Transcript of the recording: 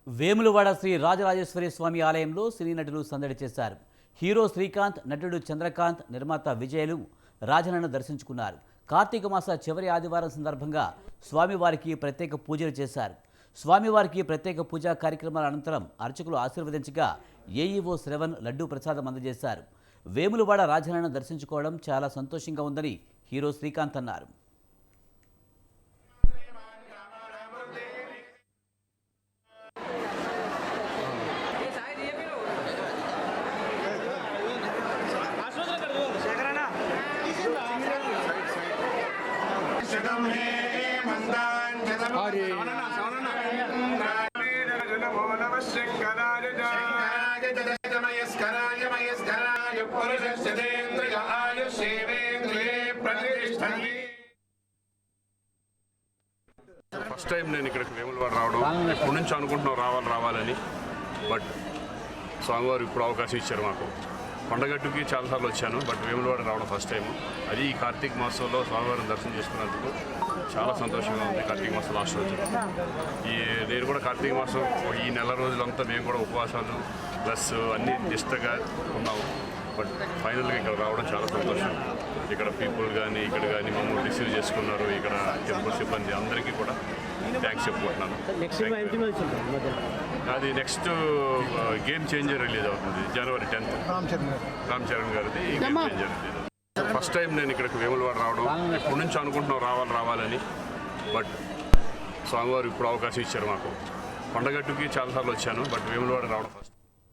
వేములవాడ శ్రీ రాజరాజేశ్వరి స్వామి ఆలయంలో సినీ నటులు సందడి చేశారు. హీరో శ్రీకాంత్, నటుడు చంద్రకాంత్, నిర్మాత విజయలు రాజన్నను దర్శించుకున్నారు. కార్తీక మాస చివరి ఆదివారం సందర్భంగా స్వామివారికి ప్రత్యేక పూజలు చేశారు. స్వామివారికి ప్రత్యేక పూజా కార్యక్రమాల అనంతరం అర్చకులు ఆశీర్వదించగా ఏఈఓ శ్రవణ్ లడ్డూ ప్రసాదం అందజేశారు. వేములవాడ రాజన్నను దర్శించుకోవడం చాలా సంతోషంగా ఉందని హీరో శ్రీకాంత్ అన్నారు. ఫస్ట్ టైం నేను ఇక్కడికి వేములవాడ రావడం, ఇప్పటి నుంచి అనుకుంటున్నాం రావాలని. బట్ స్వామివారు ఇప్పుడు అవకాశం ఇచ్చారు మాకు. కొండగట్టుకి చాలాసార్లు వచ్చాను, బట్ వేములవాడ రావడం ఫస్ట్ టైం. అది ఈ కార్తీక మాసంలో స్వామివారిని దర్శనం చేసుకున్నందుకు చాలా సంతోషంగా ఉంది. కార్తీక మాసం లాస్ట్ రోజు నేను కూడా కార్తీక మాసం ఈ నెల రోజులంతా మేము కూడా ఉపవాసాలు ప్లస్ అన్నీ నిష్టగా ఉన్నాము. బట్ ఫైనల్గా ఇక్కడ రావడం చాలా సంతోషం. ఇక్కడ పీపుల్ కానీ ఇక్కడ కానీ మమ్మల్ని రిసీవ్ చేసుకున్నారు. ఇక్కడ టెంపుల్ సిబ్బంది అందరికీ కూడా థ్యాంక్స్ చెప్పుకుంటున్నాను. అది నెక్స్ట్ గేమ్ చేంజర్ రిలీజ్ అవుతుంది January 10th. రామ్ చరణ్ గారిది game changer release. First time నేను ఇక్కడికి వేములవాడ రావడం, ఇప్పటి నుంచి అనుకుంటున్నాం రావాలని. బట్ స్వామివారు ఇప్పుడు అవకాశం ఇచ్చారు మాకు. కొండగట్టుకి చాలాసార్లు వచ్చాను, బట్ వేములవాడ రావడం ఫస్ట్.